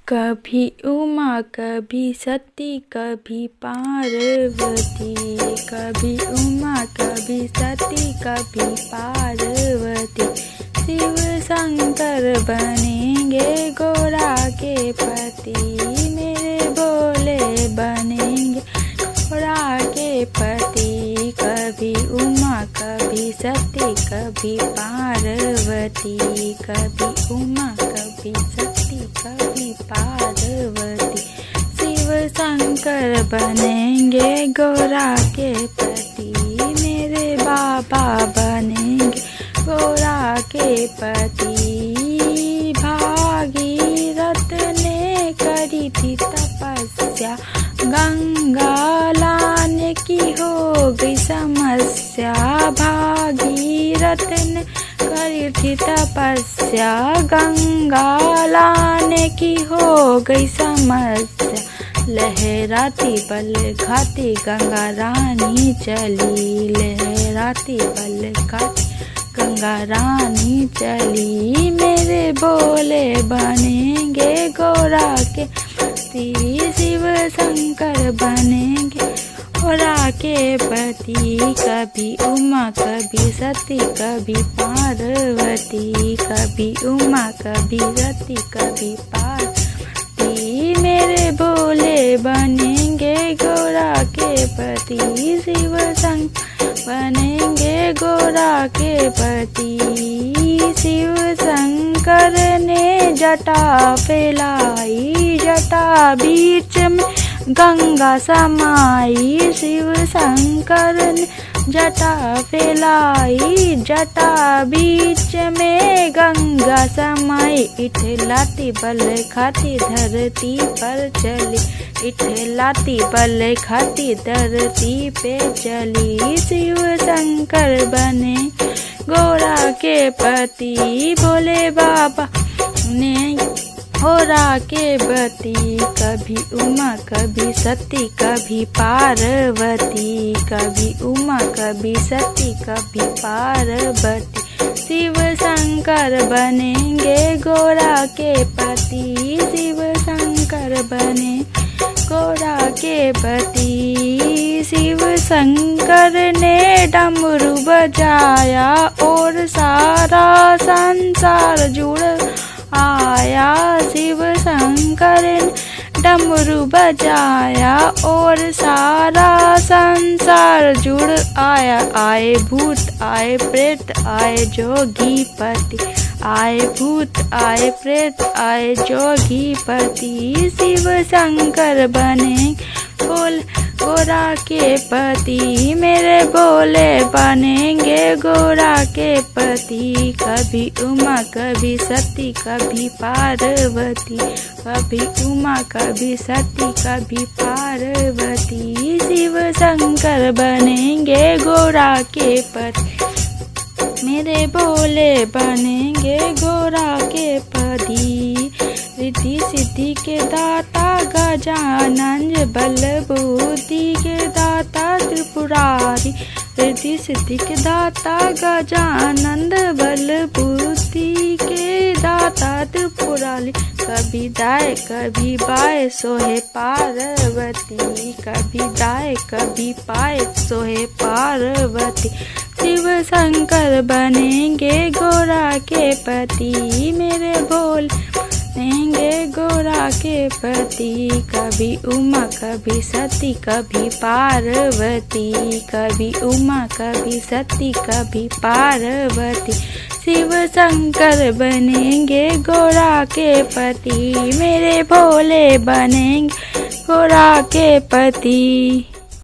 कभी उमा कभी सती कभी पार्वती, कभी उमा कभी सती कभी पार्वती। शिव शंकर बनेंगे गौरा के पति, मेरे भोले बनेंगे गौरा के पति। कभी उमा कभी सती कभी पार्वती, कभी उमा कभी सती कभी पार्वती। शिव शंकर बनेंगे गौरा के पति, मेरे बाबा बनेंगे गौरा के पति। भागीरथ ने करी थी तपस्या, गंगा लाने की हो गई समस्या। भागीरथ ने करी थी तपस्या, गंगा लाने की हो गई समस्या। लहराती बल खाती गंगा रानी चली, लहराती बल खाती गंगा रानी चली। मेरे भोले बनेंगे गौरा के पति, शिव शंकर बनेंगे गौरा के पति। कभी उमा कभी सती कभी पार्वती, कभी उमा कभी सती कभी पार्वती। मेरे भोले बनेंगे गौरा के पति, शिव शंकर बनेंगे गौरा के पति। शिव शंकर ने जटा फैलाई, जटा बीच में गंगा समाई। शिव शंकर ने जटा फैलाई, जटा बीच में गंगा समाई। इठलाती बल खाती धरती पर चली, इठलाती बल खाती धरती पे चली। शिव शंकर बने गौरा के पति, भोले बाबा ने गौरा के पति। कभी उमा कभी सती कभी पार्वती, कभी उमा कभी सती कभी पार्वती। शिव शंकर बनेंगे गौरा के पति, शिव शंकर बने गौरा के पति। शिव शंकर ने डमरू बजाया और सारा संसार जुड़ आया। शिव शंकर ने डमरू बजाया और सारा संसार जुड़ आया। आए भूत आए प्रेत आए जोगी पति, आए भूत आए प्रेत आए जोगी पति। शिव शंकर बने गौरा के पति, मेरे भोले बनेंगे गौरा के पति। कभी उमा कभी सती कभी पार्वती, कभी उमा कभी सती कभी पार्वती। शिव शंकर बनेंगे गौरा के पति, मेरे भोले बनेंगे गौरा के पति। रिद्धि सिद्धि के दाता गजानन, बल बुद्धि के दाता त्रिपुरारी। रिद्धि सिद्धि के दाता गजानंद, बल बुद्धि के दाता त्रिपुरारी। कभी दाएं कभी बाएं सोहे पार्वती, कभी दाएं कभी बाएं सोहे पार्वती। शिव शंकर बनेंगे गौरा के पति, मेरे भोले बनेंगे गौरा के पति। कभी उमा कभी सती कभी पार्वती, कभी उमा कभी सती कभी पार्वती। शिव शंकर बनेंगे गौरा के पति, मेरे भोले बनेंगे गौरा के पति।